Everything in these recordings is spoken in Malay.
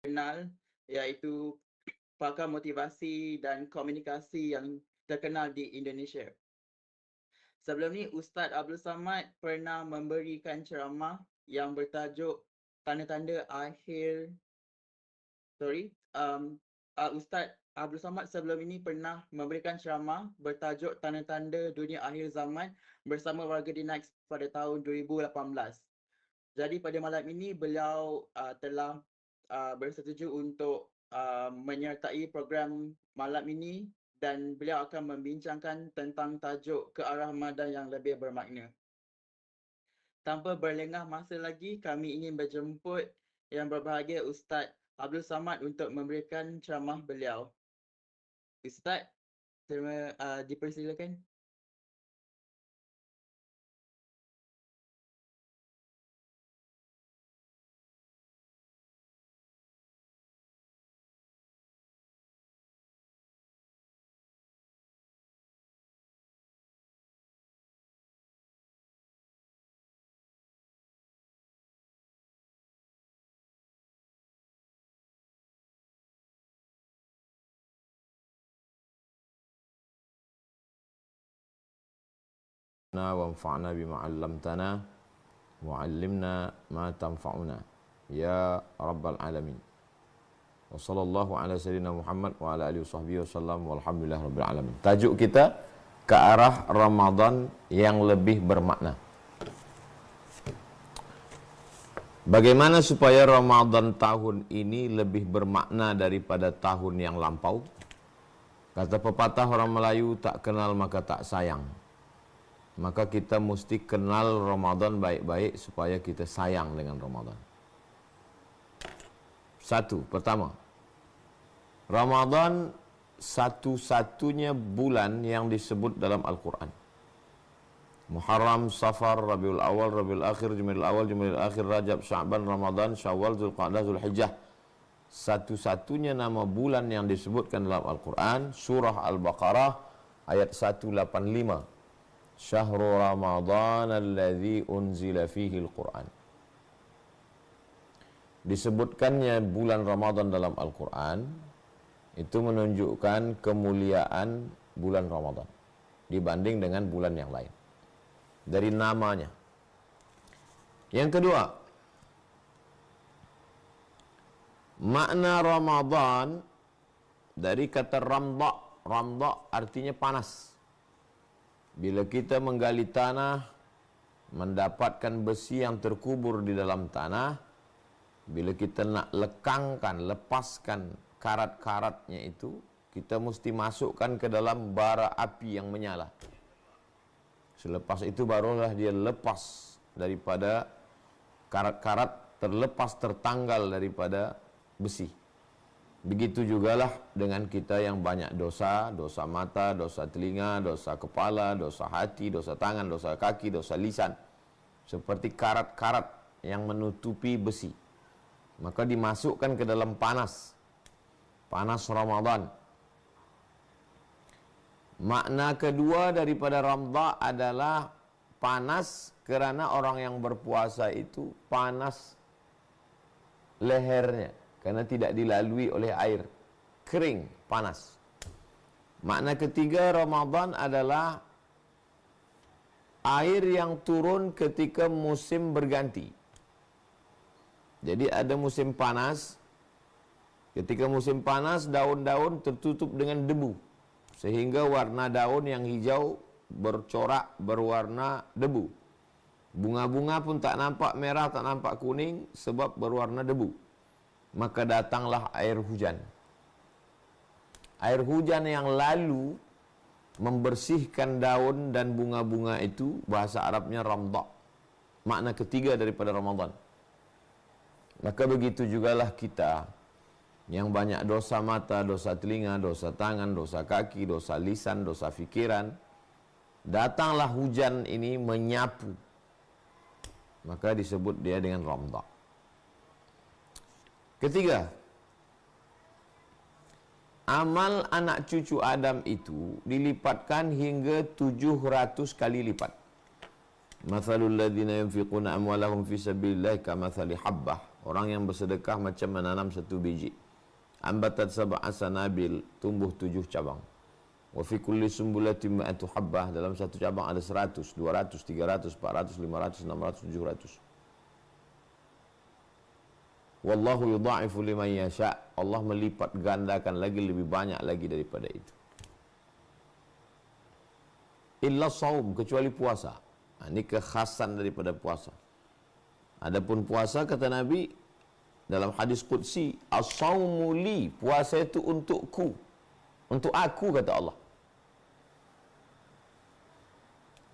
kenal, iaitu pakar motivasi dan komunikasi yang terkenal di Indonesia. Sebelum ni Ustaz Abdul Samad pernah memberikan ceramah yang bertajuk tanda-tanda akhir Ustaz Abdul Samad sebelum ini pernah memberikan ceramah bertajuk tanda-tanda dunia akhir zaman bersama warga Dinax pada tahun 2018. Jadi pada malam ini beliau telah bersetuju untuk menyertai program malam ini dan beliau akan membincangkan tentang tajuk ke arah Ramadan yang lebih bermakna. Tanpa berlengah masa lagi, kami ingin berjemput yang berbahagia Ustaz Abdul Samad untuk memberikan ceramah beliau. Ustaz, dipersilakan. وانفعنا بما علمتنا وعلمنا ما تنفعنا يا رب العالمين وصلى الله على سيدنا Muhammad wa ala alihi wasahbihi wasallam walhamdulillah rabbil alamin. Tajuk kita ke arah Ramadan yang lebih bermakna. Bagaimana supaya Ramadan tahun ini lebih bermakna daripada tahun yang lampau? Kata pepatah orang Melayu, tak kenal maka tak sayang. Maka kita mesti kenal Ramadan baik-baik supaya kita sayang dengan Ramadan. Pertama, Ramadan satu-satunya bulan yang disebut dalam Al-Quran. Muharram, Safar, Rabiul Awal, Rabiul Akhir, Jumadil Awal, Jumadil Akhir, Rajab, Sya'ban, Ramadan, Syawal, Zulqa'dah, Zulhijjah. Satu-satunya nama bulan yang disebutkan dalam Al-Quran, surah Al-Baqarah ayat 185. Syahrul Ramadan alladzi unzila fihi al-Quran. Disebutkannya bulan Ramadan dalam Al-Quran itu menunjukkan kemuliaan bulan Ramadan dibanding dengan bulan yang lain dari namanya. Yang kedua, makna Ramadan dari kata ramda. Ramda artinya panas. Bila kita menggali tanah, mendapatkan besi yang terkubur di dalam tanah, bila kita nak lekangkan, lepaskan karat-karatnya itu, kita mesti masukkan ke dalam bara api yang menyala. Selepas itu barulah dia lepas daripada karat-karat, terlepas, tertanggal daripada besi. Begitu jugalah dengan kita yang banyak dosa, dosa mata, dosa telinga, dosa kepala, dosa hati, dosa tangan, dosa kaki, dosa lisan. Seperti karat-karat yang menutupi besi. Maka dimasukkan ke dalam panas. Panas Ramadan. Makna kedua daripada Ramadan adalah panas kerana orang yang berpuasa itu panas lehernya. Karena tidak dilalui oleh air. Kering, panas. Makna ketiga Ramadan adalah air yang turun ketika musim berganti. Jadi ada musim panas. Ketika musim panas, daun-daun tertutup dengan debu. Sehingga warna daun yang hijau bercorak berwarna debu. Bunga-bunga pun tak nampak merah, tak nampak kuning sebab berwarna debu. Maka datanglah air hujan. Air hujan yang lalu membersihkan daun dan bunga-bunga itu, bahasa Arabnya ramda. Makna ketiga daripada Ramadan. Maka begitu jugalah kita yang banyak dosa mata, dosa telinga, dosa tangan, dosa kaki, dosa lisan, dosa fikiran. Datanglah hujan ini menyapu. Maka disebut dia dengan ramda. Ketiga, amal anak cucu Adam itu dilipatkan hingga 700 kali lipat. Mathalul ladzina yunfiquna amwalahum fi sabilillahi kamathali habbah Orang yang bersedekah macam menanam satu biji. Ambatat sab'a sanabil, tumbuh 7 cabang. Wa fi kulli sumbulatin mi'atu habbah, dalam satu cabang ada 100, 200, 300, 400, 500, 600, 700. Wallahu yudha'ifu liman yasha'. Allah melipat gandakan lagi lebih banyak lagi daripada itu. Illa saum, kecuali puasa. Ini kekhasan daripada puasa. Adapun puasa, kata Nabi dalam hadis qudsi, as-saumu li, puasa itu untukku, untuk aku, kata Allah.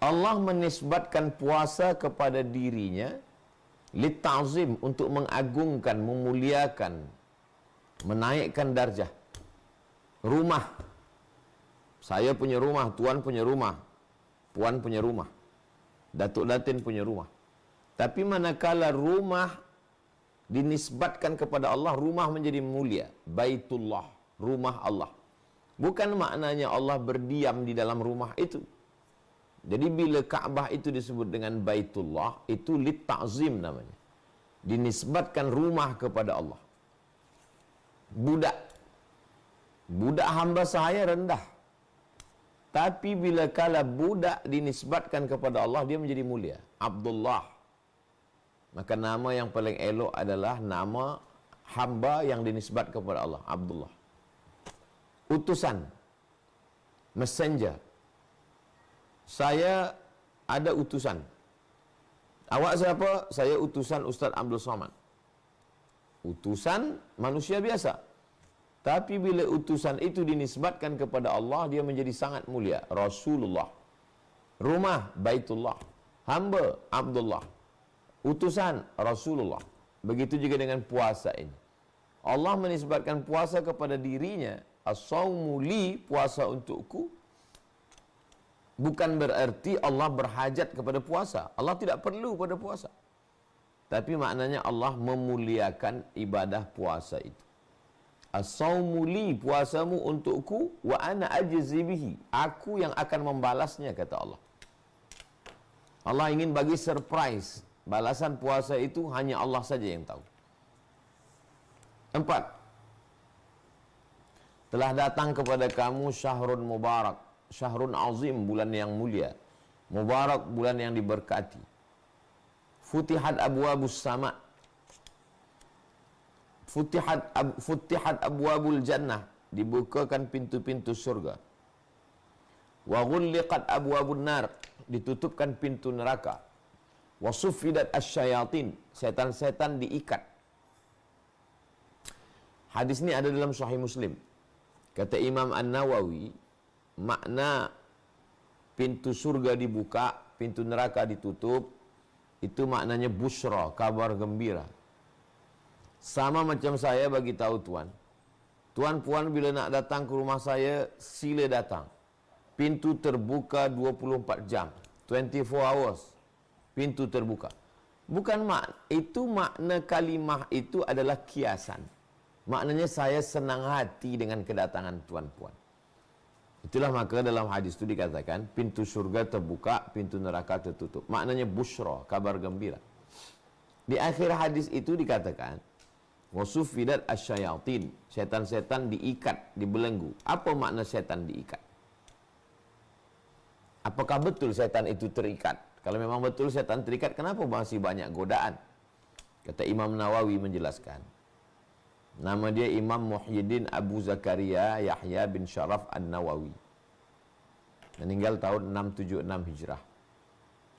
Allah menisbatkan puasa kepada dirinya litazim, untuk mengagungkan, memuliakan, menaikkan darjah. Rumah, saya punya rumah, tuan punya rumah, puan punya rumah, datuk datin punya rumah. Tapi manakala rumah dinisbatkan kepada Allah, rumah menjadi mulia. Baitullah, rumah Allah. Bukan maknanya Allah berdiam di dalam rumah itu. Jadi bila Kaabah itu disebut dengan Baitullah, itu lit ta'zim namanya. Dinisbatkan rumah kepada Allah. Budak, budak hamba sahaya rendah. Tapi bila kala budak dinisbatkan kepada Allah, dia menjadi mulia. Abdullah. Maka nama yang paling elok adalah nama hamba yang dinisbat kepada Allah, Abdullah. Utusan, messenger. Saya ada utusan. Awak siapa? Saya utusan Ustaz Abdul Somad. Utusan manusia biasa. Tapi bila utusan itu dinisbatkan kepada Allah, dia menjadi sangat mulia. Rasulullah. Rumah, Baitullah. Hamba, Abdullah. Utusan, Rasulullah. Begitu juga dengan puasa ini. Allah menisbatkan puasa kepada dirinya. As-sawmu li, puasa untukku. Bukan berarti Allah berhajat kepada puasa. Allah tidak perlu pada puasa. Tapi maknanya Allah memuliakan ibadah puasa itu. As-sawmu li, puasamu untukku, wa ana ajzi bihi, aku yang akan membalasnya, kata Allah. Allah ingin bagi surprise. Balasan puasa itu hanya Allah saja yang tahu. 4. Telah datang kepada kamu syahrun mubarak, syahrun azim, bulan yang mulia. Mubarak, bulan yang diberkati. Futihat abwabus sama', Futihat abwabul jannah, dibukakan pintu-pintu surga. Wa ghulliqat abwabun nar, ditutupkan pintu neraka. Wa suffidat asyayatin, setan-setan diikat. Hadis ini ada dalam Sahih Muslim. Kata Imam An-Nawawi, makna pintu surga dibuka, pintu neraka ditutup, itu maknanya busra, kabar gembira. Sama macam saya bagi tahu tuan. Tuan puan bila nak datang ke rumah saya, sila datang. Pintu terbuka 24 jam. 24 hours. Pintu terbuka. Bukan itu makna kalimah itu adalah kiasan. Maknanya saya senang hati dengan kedatangan tuan puan. Itulah maka dalam hadis itu dikatakan pintu surga terbuka, pintu neraka tertutup. Maknanya busra, kabar gembira. Di akhir hadis itu dikatakan wasufidat asyayatin, setan-setan diikat, dibelenggu. Apa makna setan diikat? Apakah betul setan itu terikat? Kalau memang betul setan terikat, kenapa masih banyak godaan? Kata Imam Nawawi menjelaskan. Nama dia Imam Muhyiddin Abu Zakaria Yahya bin Sharaf An-Nawawi. Meninggal tahun 676 Hijrah.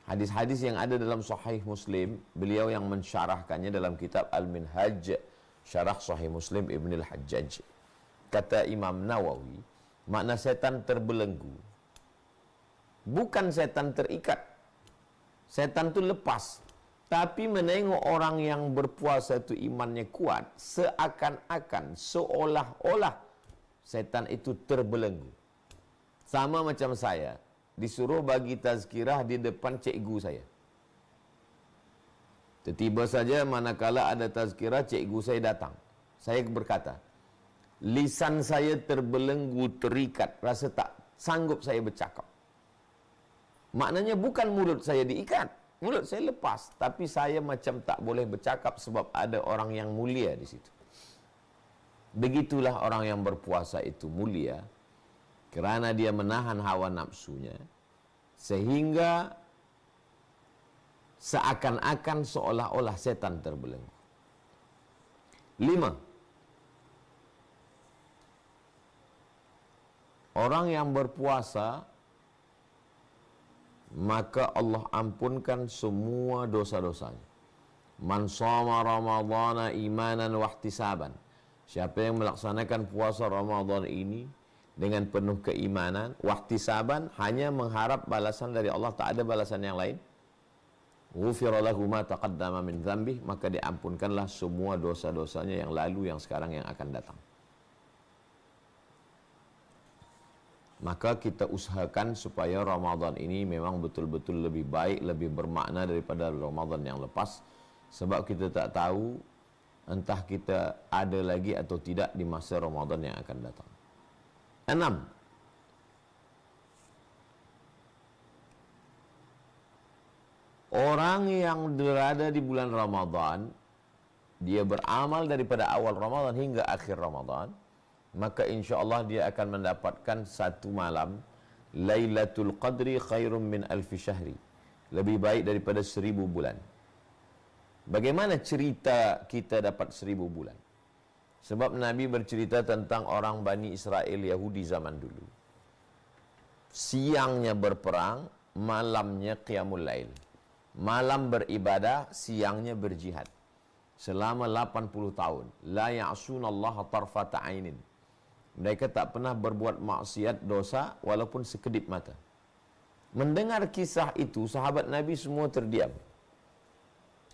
Hadis-hadis yang ada dalam Sahih Muslim, beliau yang mensyarahkannya dalam kitab Al-Minhaj, Syarah Sahih Muslim Ibn Al-Hajjaj. Kata Imam Nawawi, makna setan terbelenggu. Bukan setan terikat. Setan itu lepas. Tapi menengok orang yang berpuasa itu imannya kuat, seakan-akan, seolah-olah setan itu terbelenggu. Sama macam saya, disuruh bagi tazkirah di depan cikgu saya. Tiba saja manakala ada tazkirah, cikgu saya datang. Saya berkata, lisan saya terbelenggu, terikat, rasa tak sanggup saya bercakap. Maknanya bukan mulut saya diikat, mulut saya lepas, tapi saya macam tak boleh bercakap sebab ada orang yang mulia di situ. Begitulah orang yang berpuasa itu mulia kerana dia menahan hawa nafsunya, sehingga seakan-akan seolah-olah setan terbelenggu. 5. Orang yang berpuasa, maka Allah ampunkan semua dosa-dosanya. Man shoma ramadhana imanan wa ihtisaban. Siapa yang melaksanakan puasa Ramadan ini dengan penuh keimanan, wahtisaban, hanya mengharap balasan dari Allah, tak ada balasan yang lain. Ghufira lahu ma taqaddama min dzambih, maka diampunkanlah semua dosa-dosanya yang lalu, yang sekarang, yang akan datang. Maka kita usahakan supaya Ramadan ini memang betul-betul lebih baik, lebih bermakna daripada Ramadan yang lepas. Sebab kita tak tahu entah kita ada lagi atau tidak di masa Ramadan yang akan datang. 6. Orang yang berada di bulan Ramadan, dia beramal daripada awal Ramadan hingga akhir Ramadan, maka insya-Allah dia akan mendapatkan satu malam Lailatul Qadri khairum min alfi syahri, lebih baik daripada 1000 bulan. Bagaimana cerita kita dapat 1000 bulan? Sebab Nabi bercerita tentang orang Bani Israel Yahudi zaman dulu. Siangnya berperang, malamnya qiyamul lail. Malam beribadah, siangnya berjihad. Selama 80 tahun. La ya'sunallaha tarfata ainin. Mereka tak pernah berbuat maksiat dosa walaupun sekedip mata. Mendengar kisah itu, sahabat Nabi semua terdiam.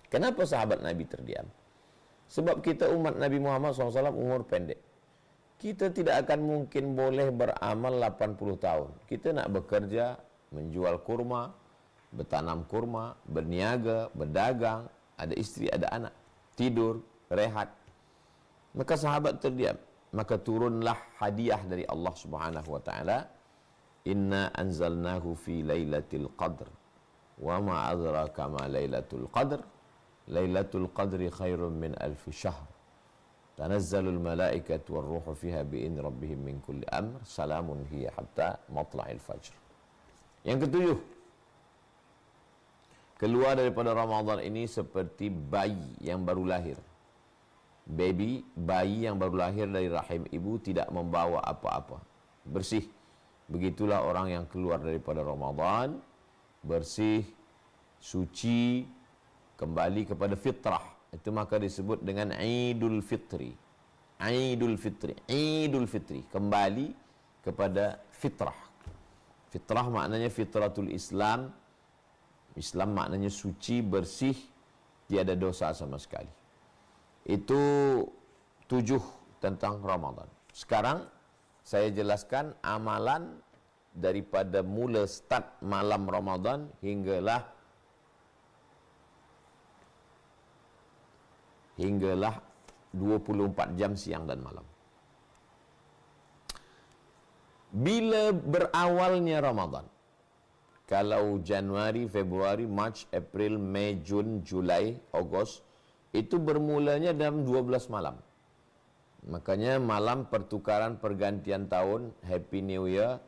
Kenapa sahabat Nabi terdiam? Sebab kita umat Nabi Muhammad SAW umur pendek. Kita tidak akan mungkin boleh beramal 80 tahun. Kita nak bekerja, menjual kurma, bertanam kurma, berniaga, berdagang, ada isteri, ada anak, tidur, rehat. Maka sahabat terdiam. Maka turunlah hadiah dari Allah Subhanahu wa taala, inna anzalnahu fi lailatul qadr wa ma adraka ma lailatul qadr lailatul qadri khairum min alfi syahr tanazzalul malaikatu war ruhu fiha bi idzni rabbihim min kulli amr salamun hiya hatta matla'il fajr. Yang ketujuh, keluar daripada Ramadan ini seperti bayi yang baru lahir. Bayi yang baru lahir dari rahim ibu tidak membawa apa-apa, bersih. Begitulah orang yang keluar daripada Ramadan, bersih, suci, kembali kepada fitrah. Itu maka disebut dengan Idul Fitri. Idul Fitri, Idul Fitri, kembali kepada fitrah. Fitrah maknanya fitratul Islam. Islam maknanya suci, bersih, tiada dosa sama sekali. Itu 7 tentang Ramadan. Sekarang saya jelaskan amalan daripada mula start malam Ramadan hinggalah 24 jam siang dan malam. Bila berawalnya Ramadan? Kalau Januari, Februari, Mac, April, Mei, Jun, Julai, Ogos, itu bermulanya dalam 12 malam. Makanya malam pertukaran pergantian tahun, Happy New Year,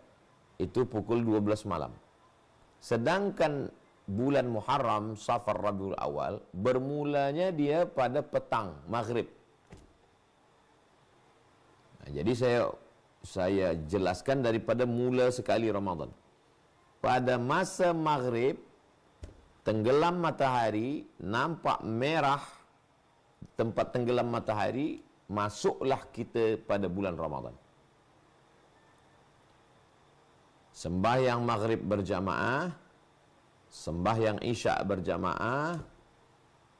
itu pukul 12 malam. Sedangkan bulan Muharram, Safar, Rabiul Awal, bermulanya dia pada petang, maghrib. Nah, jadi saya jelaskan daripada mula sekali Ramadan. Pada masa maghrib, tenggelam matahari, nampak merah tempat tenggelam matahari, masuklah kita pada bulan Ramadan. Sembahyang maghrib berjamaah, sembahyang isyak berjamaah.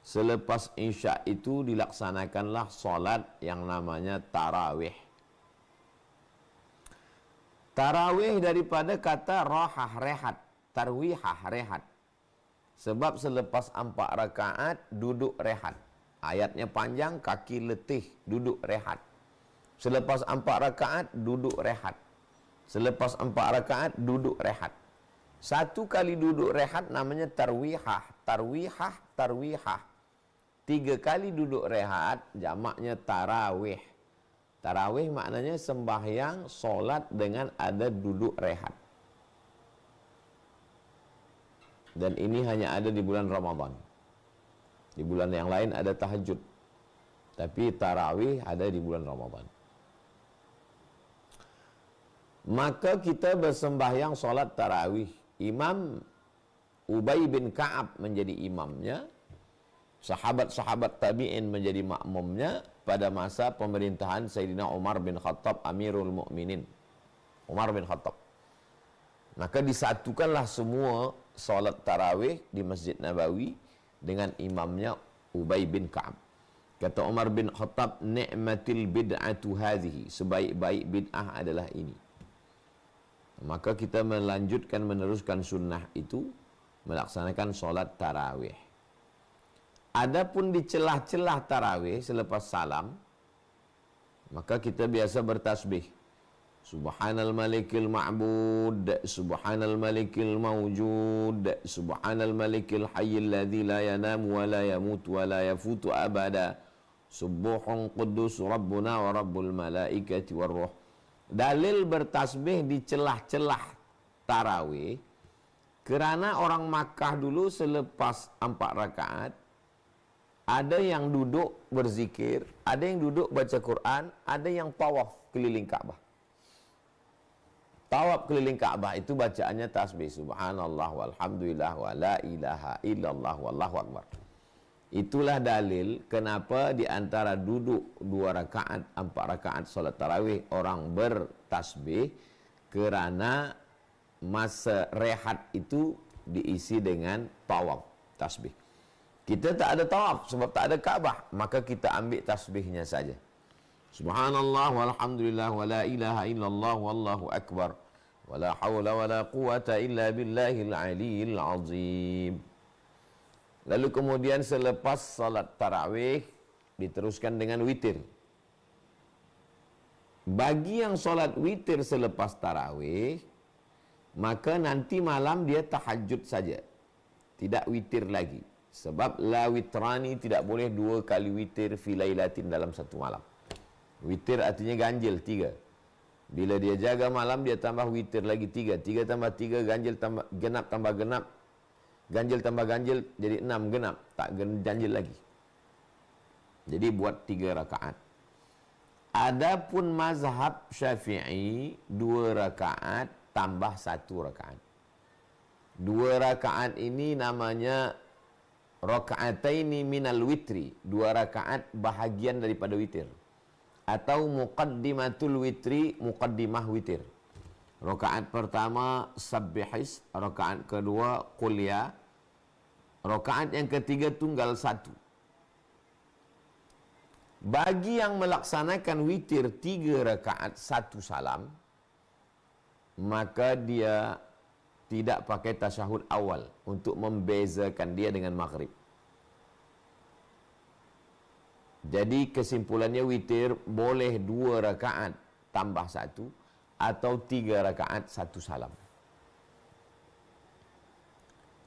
Selepas isyak itu dilaksanakanlah solat yang namanya tarawih. Tarawih daripada kata rahah, rehat. Tarwihah, rehat. Sebab selepas 4 rakaat duduk rehat. Ayatnya panjang, kaki letih, duduk rehat. Selepas 4 rakaat duduk rehat. Selepas 4 rakaat duduk rehat. Satu kali duduk rehat namanya tarwihah, tarwihah, tarwihah. 3 kali duduk rehat, jamaknya tarawih. Tarawih maknanya sembahyang, solat dengan ada duduk rehat. Dan ini hanya ada di bulan Ramadan. Di bulan yang lain ada tahajud. Tapi tarawih ada di bulan Ramadan. Maka kita bersembahyang solat tarawih. Imam Ubay bin Ka'ab menjadi imamnya. Sahabat-sahabat tabi'in menjadi makmumnya pada masa pemerintahan Sayyidina Umar bin Khattab, Amirul Mukminin. Umar bin Khattab. Maka disatukanlah semua solat tarawih di Masjid Nabawi dengan imamnya Ubay bin Ka'ab. Kata Umar bin Khattab, ni'matil bid'atu hadhihi, sebaik-baik bid'ah adalah ini. Maka kita melanjutkan, meneruskan sunnah itu, melaksanakan solat tarawih. Adapun di celah-celah tarawih selepas salam, maka kita biasa bertasbih. Subhanal malikil ma'bud, subhanal malikil mawjud, subhanal malikil hayyil ladzi la yanamu wa la yamutu wa la yafutu abada, subuhun quddus rabbuna wa rabbul malaikati war ruh. Dalil bertasbih di celah-celah tarawih kerana orang Makkah dulu selepas 4 rakaat ada yang duduk berzikir, ada yang duduk baca Quran, ada yang tawaf keliling Ka'bah. Tawaf keliling Ka'bah itu bacaannya tasbih, subhanallah walhamdulillah wa la ilaha illallah wallahu akbar. Itulah dalil kenapa di antara duduk 2 rakaat, 4 rakaat solat tarawih orang bertasbih, kerana masa rehat itu diisi dengan tawaf, tasbih. Kita tak ada tawaf sebab tak ada Kaabah, maka kita ambil tasbihnya saja. Subhanallah walhamdulillah wa la ilaha illallah wallahu akbar wa la hawla wa la quwata illa billahil aliyyil azim. Lalu kemudian selepas salat tarawih diteruskan dengan witir. Bagi yang solat witir selepas tarawih, maka nanti malam dia tahajud saja, tidak witir lagi. Sebab la witrani, tidak boleh 2 kali witir fi lailatin dalam satu malam. Witir artinya ganjil 3. Bila dia jaga malam, dia tambah witir lagi 3. 3 tambah 3, ganjil tambah genap tambah genap. Ganjil tambah ganjil jadi 6 genap, tak ganjil lagi. Jadi buat 3 rakaat. Adapun mazhab Syafi'i 2 rakaat tambah 1 rakaat. 2 rakaat ini namanya rakaataini minal witri, 2 rakaat bahagian daripada witir. Atau muqaddimatul witri, muqaddimah witir. Rakaat pertama sabbihis, rakaat kedua qul ya, rakaat yang ketiga tunggal 1. Bagi yang melaksanakan witir 3 rakaat 1 salam, maka dia tidak pakai tasyahud awal untuk membezakan dia dengan maghrib. Jadi kesimpulannya witir boleh 2 rakaat tambah 1 atau 3 rakaat 1 salam.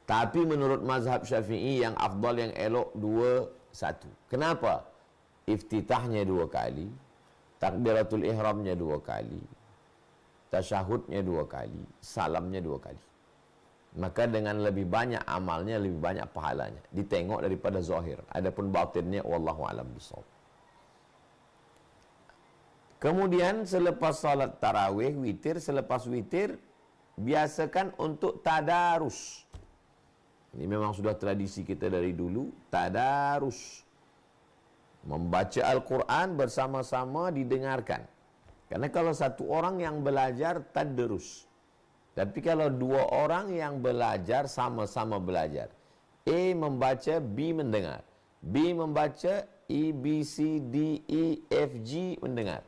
Tapi menurut mazhab Syafi'i yang afdal, yang elok 2 1. Kenapa? Iftitahnya 2 kali, takbiratul ihramnya 2 kali, tasyahudnya 2 kali, salamnya 2 kali. Maka dengan lebih banyak amalnya, lebih banyak pahalanya. Ditengok daripada zahir. Adapun batinnya wallahu a'lam bishawab. Kemudian selepas salat tarawih, witir, selepas witir biasakan untuk tadarus. Ini memang sudah tradisi kita dari dulu, tadarus. Membaca Al-Quran bersama-sama didengarkan. Karena kalau satu orang yang belajar, tadarus. Tapi kalau 2 orang yang belajar, sama-sama belajar. A membaca, B mendengar. B membaca, E, B, C, D, E, F, G mendengar.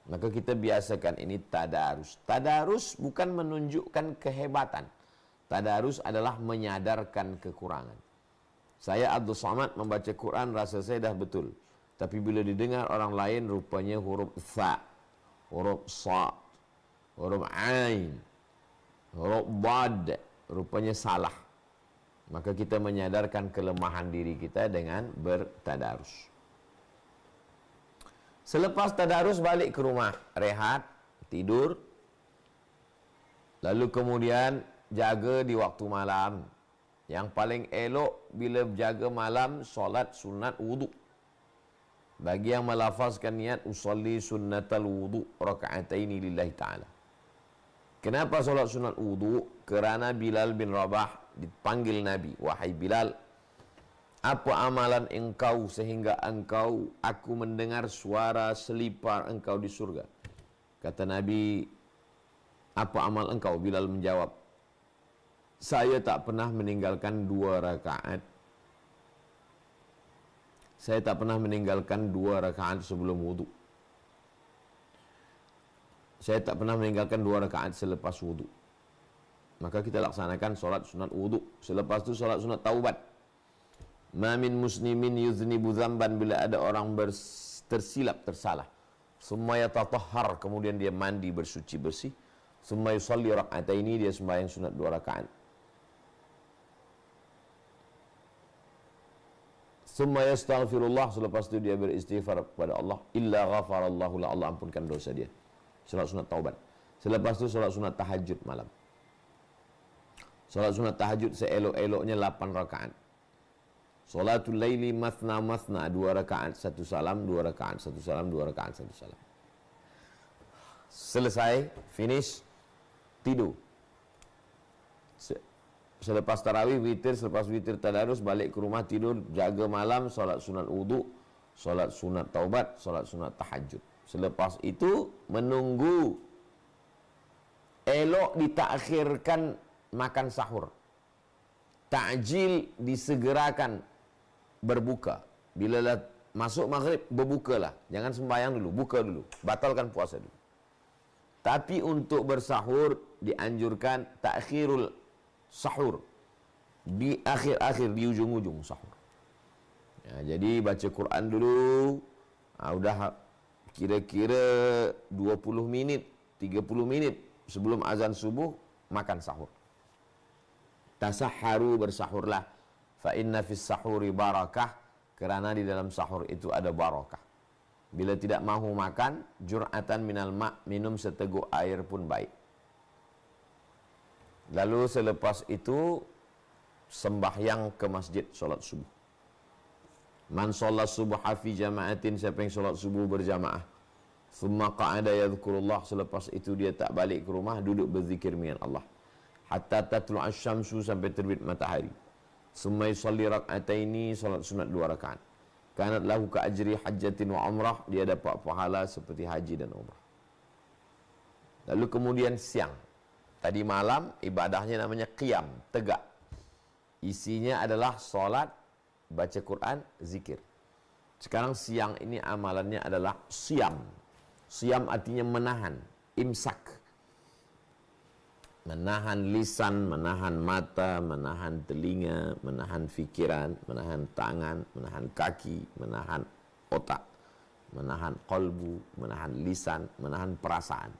Maka kita biasakan ini tadarus. Tadarus bukan menunjukkan kehebatan. Tadarus adalah menyadarkan kekurangan. Saya Abdul Samad membaca Quran, rasa saya dah betul. Tapi bila didengar orang lain, rupanya huruf Tha, huruf Sa, huruf Ain, huruf Bad, rupanya salah. Maka kita menyadarkan kelemahan diri kita dengan bertadarus. Selepas tadarus balik ke rumah, rehat, tidur. Lalu kemudian jaga di waktu malam. Yang paling elok bila jaga malam, solat sunat wudu. Bagi yang melafazkan niat usolli sunnatal wudu raka'ataini lillahi ta'ala. Kenapa solat sunat wudu? Kerana Bilal bin Rabah dipanggil Nabi, wahai Bilal, apa amalan engkau sehingga aku mendengar suara selipar engkau di surga? Kata Nabi, apa amal engkau? Bilal menjawab, saya tak pernah meninggalkan 2 rakaat. Saya tak pernah meninggalkan 2 rakaat sebelum wudu. Saya tak pernah meninggalkan 2 rakaat selepas wudu. Maka kita laksanakan solat sunat wudu. Selepas itu solat sunat taubat. Ma min muslimin yuznibu dzamban, bila ada orang tersilap, tersalah. Summa yatatahhar, kemudian dia mandi bersuci bersih. Summa yusalli rak'ataini, dia sembahyang sunat 2 rakaat. Summa yastaghfirullah, selepas itu dia beristighfar kepada Allah. Illa ghafarallahu la, Allah ampunkan dosa dia. Solat sunat taubat. Selepas itu solat sunat tahajud malam. Solat sunat tahajud seelok-eloknya 8 rakaat. Solatul laili mathna 2 rakaat 1 salam, 2 rakaat 1 salam, 2 rakaat 1 salam. Selesai, finish, tidur. Selepas tarawih witir, selepas witir tadarus balik ke rumah tidur, jaga malam, solat sunat wudu, solat sunat taubat, solat sunat tahajud. Selepas itu menunggu elok ditakhirkan makan sahur. Ta'jil disegerakan berbuka. Bila masuk maghrib, berbukalah. Jangan sembahyang dulu, buka dulu. Batalkan puasa dulu. Tapi untuk bersahur dianjurkan takhirul sahur. Di akhir-akhir, di ujung-ujung sahur. Ya, jadi baca Quran dulu. Udah kira-kira 20 minit, 30 minit sebelum azan subuh, makan sahur. Tasahharu, bersahurlah. Fa inna fis sahuri barakah, kerana di dalam sahur itu ada barakah. Bila tidak mahu makan, jur'atan minal ma', minum seteguk air pun baik. Lalu selepas itu sembahyang ke masjid, solat subuh. Man sholat subha fi jama'atin, siapa yang solat subuh berjamaah. Thumma qa'ada yadhkurullah, selepas itu dia tak balik ke rumah, duduk berzikir dengan Allah. Hatta tatlu'ash syamsu, sampai terbit matahari. Summa yusalli rak'ataini, salat sunat 2 rakaat. Kanat lahu ka ajri hajjatin wa umrah, dia dapat pahala seperti haji dan umrah. Lalu kemudian siang. Tadi malam ibadahnya namanya qiyam, tegak. Isinya adalah solat, baca Quran, zikir. Sekarang siang ini amalannya adalah siam. Siam artinya menahan, imsak. Menahan lisan, menahan mata, menahan telinga, menahan fikiran, menahan tangan, menahan kaki, menahan otak, menahan qalbu, menahan lisan, menahan perasaan.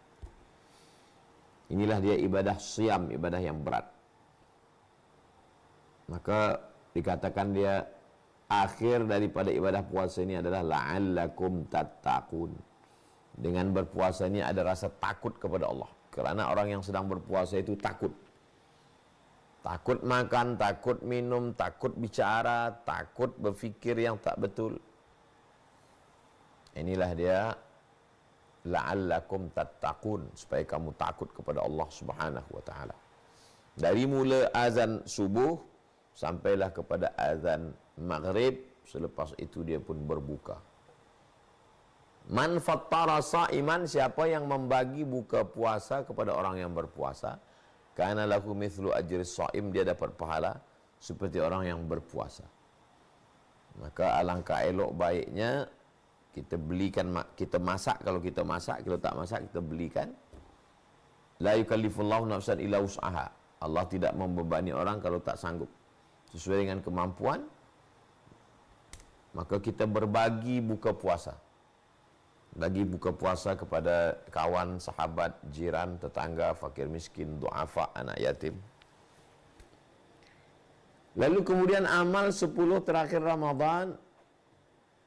Inilah dia ibadah siam, ibadah yang berat. Maka dikatakan dia akhir daripada ibadah puasa ini adalah la'allakum tattaqun. Dengan berpuasa ini ada rasa takut kepada Allah. Kerana orang yang sedang berpuasa itu takut. Takut makan, takut minum, takut bicara, takut berfikir yang tak betul. Inilah dia la'allakum tattaqun, supaya kamu takut kepada Allah Subhanahu wa taala. Dari mula azan subuh sampailah kepada azan maghrib, selepas itu dia pun berbuka. Man fattara sa'iman, siapa yang membagi buka puasa kepada orang yang berpuasa, kana lahu mithlu ajri sha'im, dia dapat pahala seperti orang yang berpuasa. Maka alangkah elok baiknya kita belikan, kita masak, kalau kita masak, kalau tak masak kita belikan. La yukallifullahu nafsan illa wus'aha. Allah tidak membebani orang kalau tak sanggup. Sesuai dengan kemampuan, maka kita berbagi buka puasa. Bagi buka puasa kepada kawan, sahabat, jiran, tetangga, fakir miskin, du'afa, anak yatim. Lalu kemudian amal 10 terakhir Ramadan,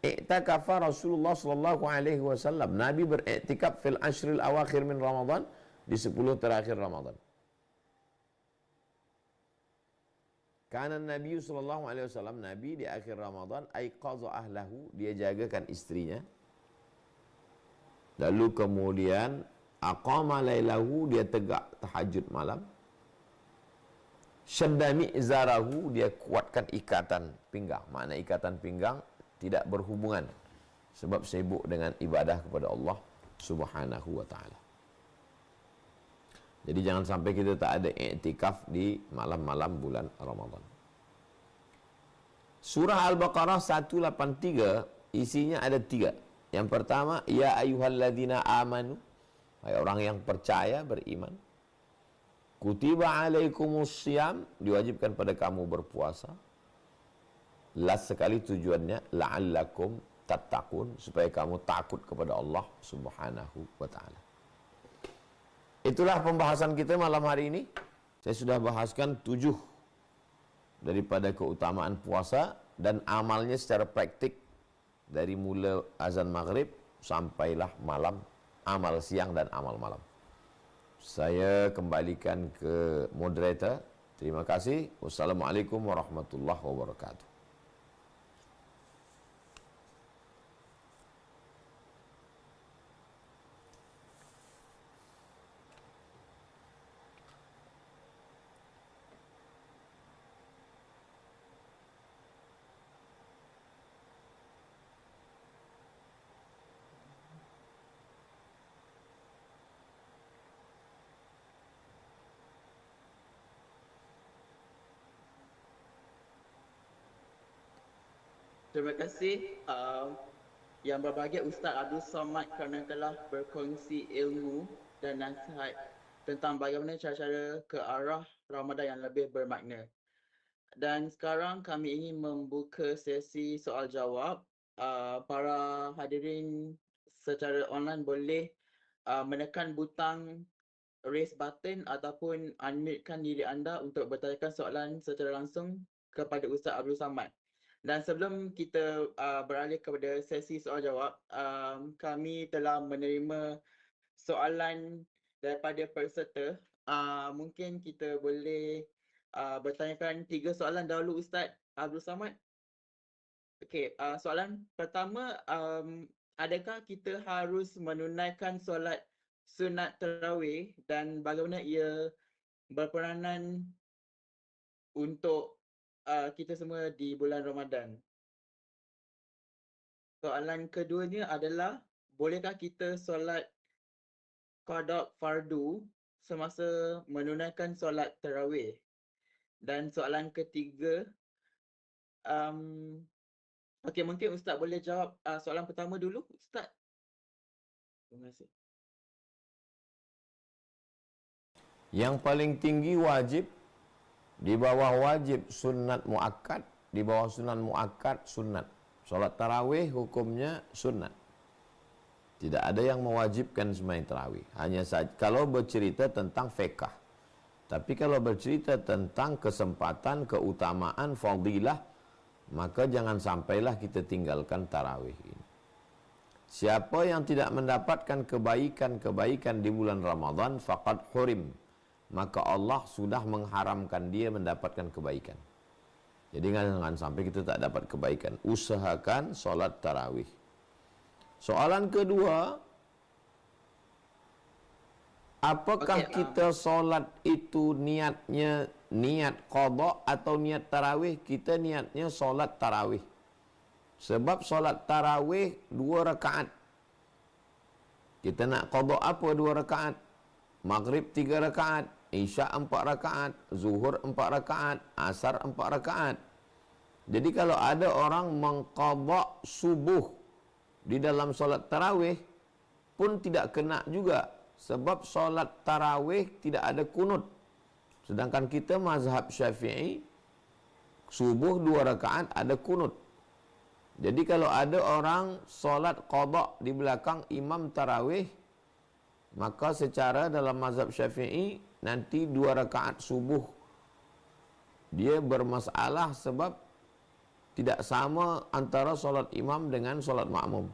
i'takafa Rasulullah sallallahu alaihi wasallam. Nabi beriktikaf fil ashril awakhir min Ramadan, di 10 terakhir Ramadan. Karena Nabi sallallahu alaihi wasallam, Nabi di akhir Ramadan aiqadha ahlahu, dia jagakan istrinya. Lalu kemudian aqama lailahu, dia tegak tahajud malam. Syaddami izarahu, dia kuatkan ikatan pinggang. Makna ikatan pinggang tidak berhubungan, sebab sibuk dengan ibadah kepada Allah Subhanahu wa taala. Jadi jangan sampai kita tak ada i'tikaf di malam-malam bulan Ramadan. Surah Al-Baqarah 183 isinya ada 3. Yang pertama, ya ayyuhalladzina amanu, hai orang yang percaya, beriman. Kutiba alaikumus syiyam, diwajibkan pada kamu berpuasa. Last sekali tujuannya la'allakum tattaqun, supaya kamu takut kepada Allah Subhanahu wa taala. Itulah pembahasan kita malam hari ini. Saya sudah bahaskan 7 daripada keutamaan puasa dan amalnya secara praktik dari mula azan maghrib sampailah malam, amal siang dan amal malam. Saya kembalikan ke moderator. Terima kasih. Wassalamualaikum warahmatullahi wabarakatuh. Terima kasih yang berbahagia Ustaz Abdul Somad kerana telah berkongsi ilmu dan nasihat tentang bagaimana cara-cara ke arah Ramadan yang lebih bermakna. Dan sekarang kami ingin membuka sesi soal jawab. Para hadirin secara online boleh menekan butang raise button ataupun unmute-kan diri anda untuk bertanyakan soalan secara langsung kepada Ustaz Abdul Somad. Dan sebelum kita beralih kepada sesi soal jawab, kami telah menerima soalan daripada peserta. Mungkin kita boleh bertanyakan 3 soalan dahulu Ustaz Abdul Somad. Okey, soalan pertama, adakah kita harus menunaikan solat sunat tarawih dan bagaimana ia berperanan untuk kita semua di bulan Ramadan? Soalan keduanya adalah, bolehkah kita solat qada fardu semasa menunaikan solat tarawih? Dan soalan ketiga, okey, mungkin Ustaz boleh jawab soalan pertama dulu, Ustaz. Terima kasih. Yang paling tinggi wajib, di bawah wajib sunat muakkad, di bawah sunat muakkad sunat. Solat tarawih hukumnya sunat. Tidak ada yang mewajibkan sembahyang tarawih. Hanya saja kalau bercerita tentang fiqh. Tapi kalau bercerita tentang kesempatan, keutamaan, fadilah, maka jangan sampailah kita tinggalkan tarawih ini. Siapa yang tidak mendapatkan kebaikan-kebaikan di bulan Ramadan, faqad hurim, maka Allah sudah mengharamkan dia mendapatkan kebaikan. Jadi jangan sampai kita tak dapat kebaikan. Usahakan solat tarawih. Soalan kedua, apakah kita solat itu niatnya niat qada atau niat tarawih? Kita niatnya solat tarawih. Sebab solat tarawih 2 rakaat. Kita nak qada apa 2 rakaat? Maghrib 3 rakaat, Isya 4 rakaat, Zuhur 4 rakaat, Asar 4 rakaat. Jadi kalau ada orang mengqada subuh di dalam solat tarawih pun tidak kena juga. Sebab solat tarawih tidak ada kunut. Sedangkan kita mazhab Syafi'i, subuh 2 rakaat ada kunut. Jadi kalau ada orang solat qada di belakang imam tarawih, maka secara dalam mazhab Syafi'i nanti 2 rakaat subuh dia bermasalah sebab tidak sama antara solat imam dengan solat makmum.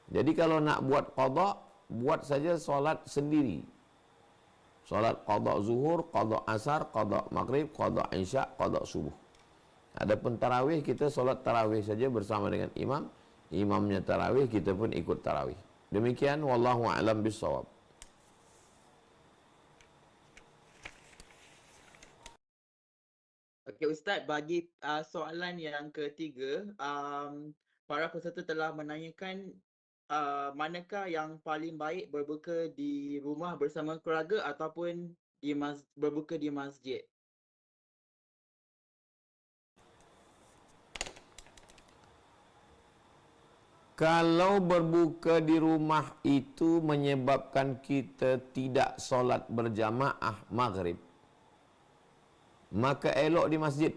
Jadi kalau nak buat qada, buat saja solat sendiri. Solat qada zuhur, qada asar, qada maghrib, qada isya, qada subuh. Adapun tarawih, kita solat tarawih saja bersama dengan imam. Imamnya tarawih, kita pun ikut tarawih. Demikian, wallahu a'lam bissawab. Okey Ustaz, bagi soalan yang ketiga, para peserta telah menanyakan manakah yang paling baik berbuka di rumah bersama keluarga ataupun berbuka di masjid? Kalau berbuka di rumah itu menyebabkan kita tidak solat berjamaah maghrib, maka elok di masjid.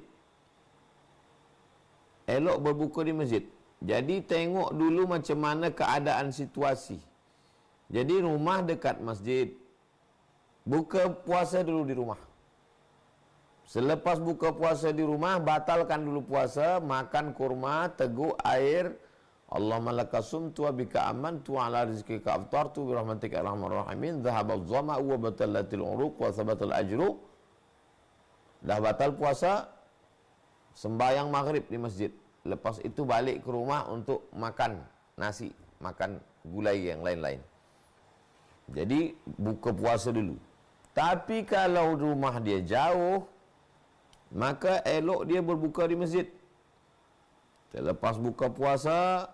Elok berbuka di masjid. Jadi tengok dulu macam mana keadaan situasi. Jadi rumah dekat masjid, buka puasa dulu di rumah. Selepas buka puasa di rumah, batalkan dulu puasa, makan kurma, teguk air. Allahumma laka sumtu wa bika amantu ala rizqika aftartu bi rahmatika arhamar rahimin, dhahabal dhama'u wa batallatil uruq wa thabatal ajru. Dah batal puasa, sembahyang maghrib di masjid. Lepas itu balik ke rumah untuk makan nasi, makan gulai yang lain-lain. Jadi buka puasa dulu. Tapi kalau rumah dia jauh, maka elok dia berbuka di masjid. Selepas buka puasa,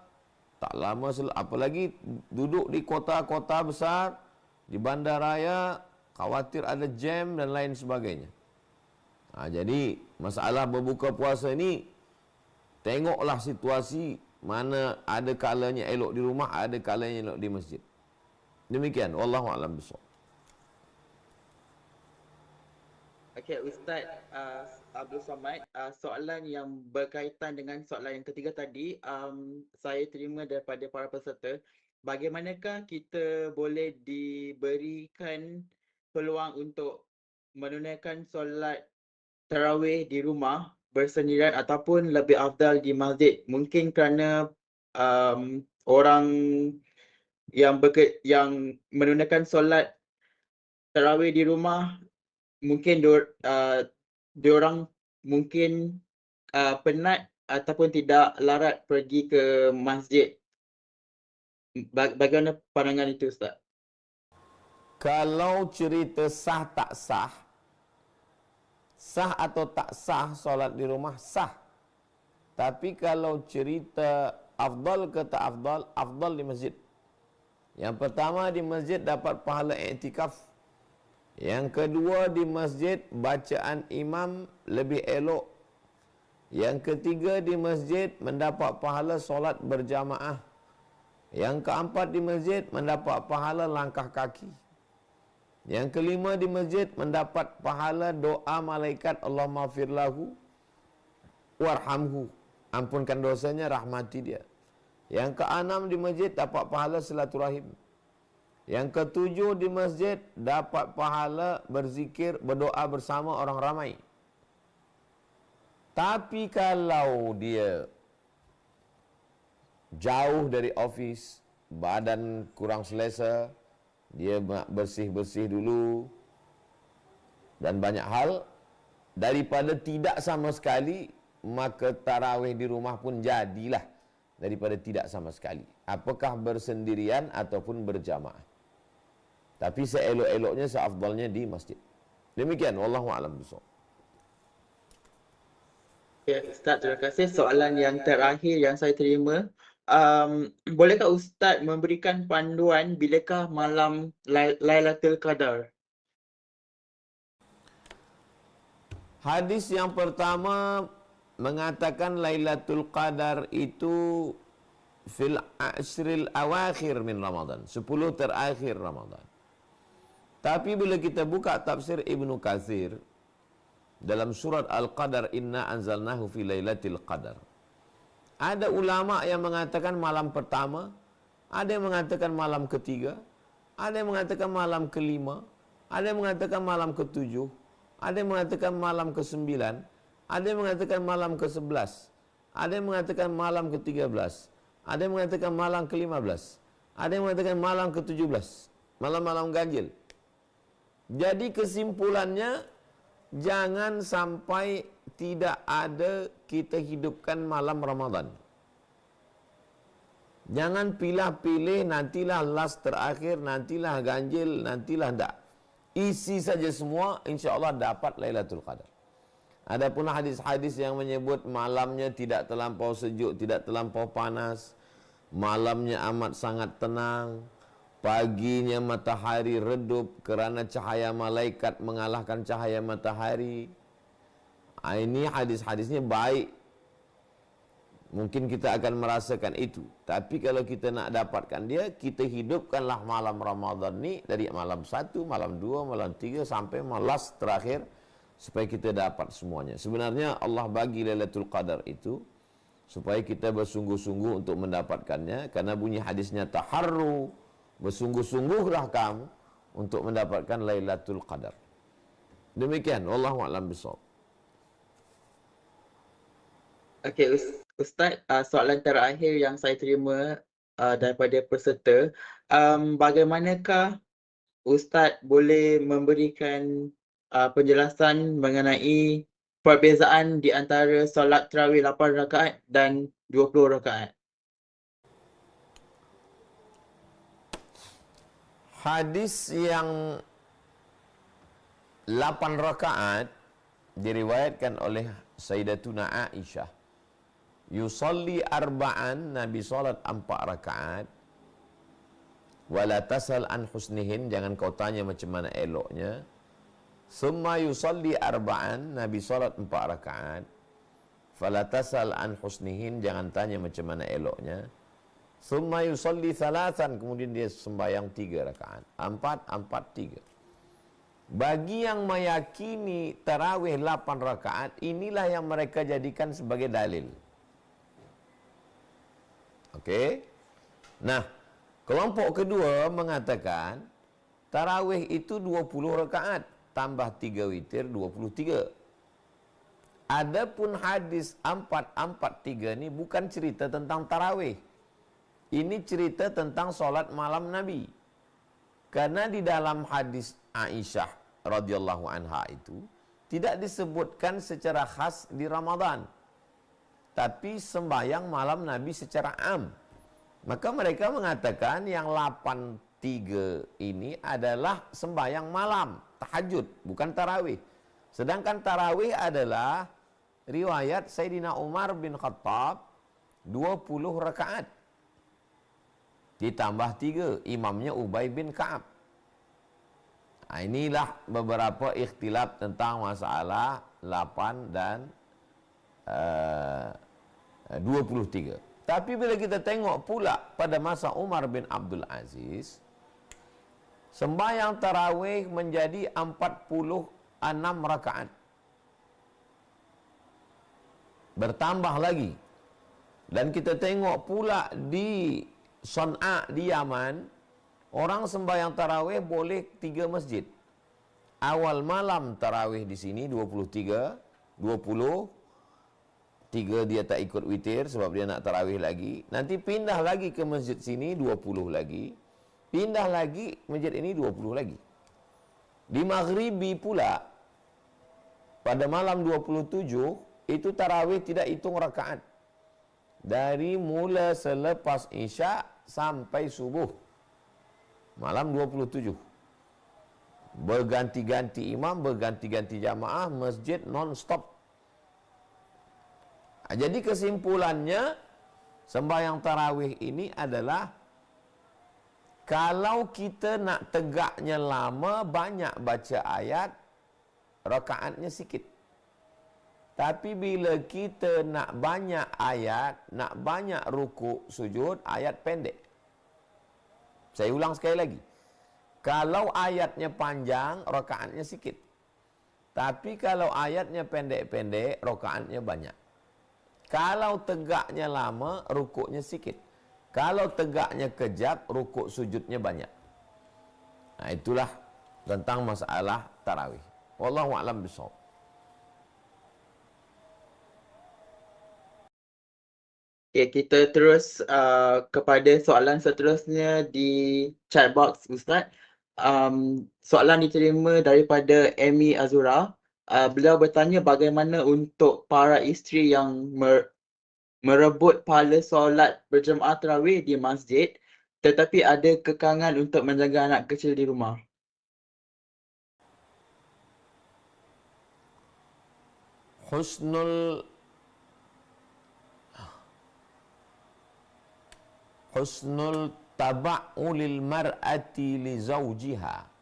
tak lama, apalagi duduk di kota-kota besar, di bandaraya, khawatir ada jam dan lain sebagainya. Jadi masalah berbuka puasa ni, tengoklah situasi, mana ada kalanya elok di rumah, ada kalanya elok di masjid. Demikian, wallahu a'lam bishawab. Okey Ustaz Abdul Samad, soalan yang berkaitan dengan soalan yang ketiga tadi, saya terima daripada para peserta, bagaimanakah kita boleh diberikan peluang untuk menunaikan solat tarawih di rumah bersendirian ataupun lebih afdal di masjid? Mungkin kerana orang yang menunaikan solat tarawih di rumah, mungkin diorang mungkin penat ataupun tidak larat pergi ke masjid. Bagaimana pandangan itu Ustaz? Kalau cerita sah tak sah, sah atau tak sah solat di rumah, sah. Tapi kalau cerita afdal ke tak afdal, afdal di masjid. Yang pertama, di masjid dapat pahala iktikaf. Yang kedua, di masjid bacaan imam lebih elok. Yang ketiga, di masjid mendapat pahala solat berjamaah. Yang keempat, di masjid mendapat pahala langkah kaki. Yang kelima, di masjid mendapat pahala doa malaikat, Allahumma firlahu warhamhu, ampunkan dosanya, rahmati dia. Yang keenam, di masjid dapat pahala silaturahim. Yang ketujuh, di masjid dapat pahala berzikir, berdoa bersama orang ramai. Tapi kalau dia jauh dari ofis, badan kurang selesa, dia bersih-bersih dulu dan banyak hal, daripada tidak sama sekali, maka tarawih di rumah pun jadilah daripada tidak sama sekali. Apakah bersendirian ataupun berjamaah. Tapi seelok-eloknya, seafdalnya di masjid. Demikian, wallahu a'lam bishawab. Ya, Ustaz, terima kasih. Soalan yang terakhir yang saya terima, bolehkah Ustaz memberikan panduan bilakah malam Lailatul Qadar? Hadis yang pertama mengatakan Lailatul Qadar itu fil ashril awakhir min Ramadan, 10 terakhir Ramadan. Tapi bila kita buka tafsir Ibnu Katsir dalam surat Al-Qadar, inna anzalnahu fi Lailatul Qadar, ada ulama yang mengatakan malam pertama, ada yang mengatakan malam ketiga, ada yang mengatakan malam kelima, ada yang mengatakan malam ketujuh. ada yang mengatakan malam ke-9, ada yang mengatakan malam ke-11, ada yang mengatakan malam ke-13, ada yang mengatakan malam ke-15, ada yang mengatakan malam ke-17, malam-malam ganjil. Jadi kesimpulannya, jangan sampai tidak ada kita hidupkan malam Ramadan. Jangan pilih-pilih, nantilah last terakhir, nantilah ganjil, nantilah tak. Isi saja semua, insya Allah dapat Lailatul Qadar. Adapun hadis-hadis yang menyebut malamnya tidak terlampau sejuk, tidak terlampau panas, malamnya amat sangat tenang, paginya matahari redup kerana cahaya malaikat mengalahkan cahaya matahari. Ini hadis-hadisnya baik. Mungkin kita akan merasakan itu. Tapi kalau kita nak dapatkan dia, kita hidupkanlah malam Ramadan ni dari malam 1, malam 2, malam 3 sampai malam terakhir supaya kita dapat semuanya. Sebenarnya Allah bagi Lailatul Qadar itu supaya kita bersungguh-sungguh untuk mendapatkannya, karena bunyi hadisnya taharru, bersungguh-sungguhlah kamu untuk mendapatkan Lailatul Qadar. Demikian, wallahu a'lam bishawab. Okey, Ustaz, soalan terakhir yang saya terima daripada peserta, bagaimanakah Ustaz boleh memberikan penjelasan mengenai perbezaan di antara solat tarawih 8 rakaat dan 20 rakaat? Hadis yang 8 rakaat diriwayatkan oleh Sayyidatuna Aisyah. Yusalli arba'an, Nabi salat 4 rakaat. Wala tasal an husnihin, jangan kau tanya macam mana eloknya. Summa yusalli arba'an, Nabi salat 4 rakaat. Fala tasal an husnihin, jangan tanya macam mana eloknya. Summa yusalli thalathan, kemudian dia sembahyang 3 rakaat. 4, 4, 3. Bagi yang meyakini tarawih 8 rakaat, inilah yang mereka jadikan sebagai dalil. Okey. Nah, kelompok kedua mengatakan tarawih itu 20 rakaat tambah 3 witir 23. Adapun hadis 443 ni bukan cerita tentang tarawih. Ini cerita tentang solat malam Nabi. Karena di dalam hadis Aisyah radhiyallahu anha itu tidak disebutkan secara khas di Ramadan, tapi sembahyang malam Nabi secara am. Maka mereka mengatakan yang 83 ini adalah sembahyang malam, tahajud, bukan tarawih. Sedangkan tarawih adalah riwayat Sayyidina Umar bin Khattab 20 rakaat. Ditambah 3, imamnya Ubay bin Ka'ab. Inilah beberapa ikhtilaf tentang masalah 8 dan 23. Tapi bila kita tengok pula pada masa Umar bin Abdul Aziz, sembahyang tarawih menjadi 46 rakaat. Bertambah lagi. Dan kita tengok pula di Son'a di Yaman, orang sembahyang tarawih boleh 3 masjid. Awal malam tarawih di sini 23, 20, 3 dia tak ikut witir sebab dia nak tarawih lagi. Nanti pindah lagi ke masjid sini 20 lagi. Pindah lagi masjid ini 20 lagi. Di Maghribi pula pada malam 27 itu tarawih tidak hitung rakaat. Dari mula selepas Isya sampai subuh. Malam 27. Berganti-ganti imam, berganti-ganti jamaah, masjid non-stop. Jadi kesimpulannya, sembahyang tarawih ini adalah kalau kita nak tegaknya lama, banyak baca ayat, rakaatnya sikit. Tapi bila kita nak banyak ayat, nak banyak rukuk, sujud, ayat pendek. Saya ulang sekali lagi. Kalau ayatnya panjang, rakaatnya sikit. Tapi kalau ayatnya pendek-pendek, rakaatnya banyak. Kalau tegaknya lama, rukuknya sikit. Kalau tegaknya kejap, rukuk sujudnya banyak. Nah, itulah tentang masalah tarawih. Wallahu a'lam bishawab. Okay, kita terus kepada soalan seterusnya di chat box, Ustaz. Soalan diterima daripada Amy Azura. Beliau bertanya bagaimana untuk para isteri yang merebut pahala solat berjemaah tarawih di masjid tetapi ada kekangan untuk menjaga anak kecil di rumah. Husnul taba'u lil mar'ati li zawjiha.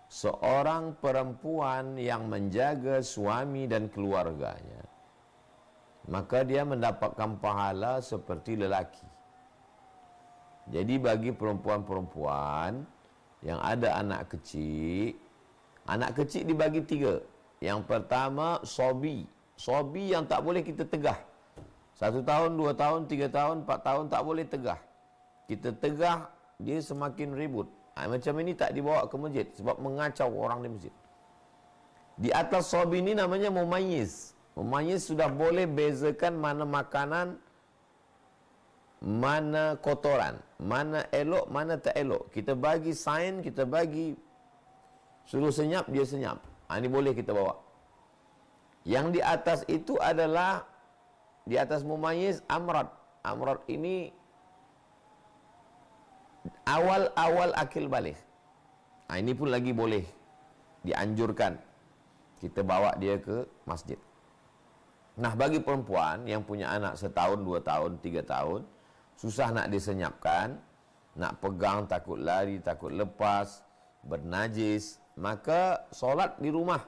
Seorang perempuan yang menjaga suami dan keluarganya, maka dia mendapatkan pahala seperti lelaki. Jadi bagi perempuan-perempuan yang ada anak kecil dibagi 3. Yang pertama, sobi. Sobi yang tak boleh kita tegah. 1 tahun, 2 tahun, 3 tahun, 4 tahun tak boleh tegah. Kita tegah, dia semakin ribut. Macam ini tak dibawa ke masjid sebab mengacau orang di masjid. Di atas sobi ini namanya mumayyiz. Mumayyiz sudah boleh bezakan mana makanan, mana kotoran, mana elok, mana tak elok. Kita bagi sign, kita bagi suruh senyap, dia senyap. Ini boleh kita bawa. Yang di atas itu adalah, di atas mumayyiz, amrad. Amrad ini awal-awal akil balik. Ini pun lagi boleh dianjurkan kita bawa dia ke masjid. Nah, bagi perempuan yang punya anak 1 tahun, 2 tahun, 3 tahun, susah nak disenyapkan, nak pegang takut lari, takut lepas, bernajis, maka solat di rumah.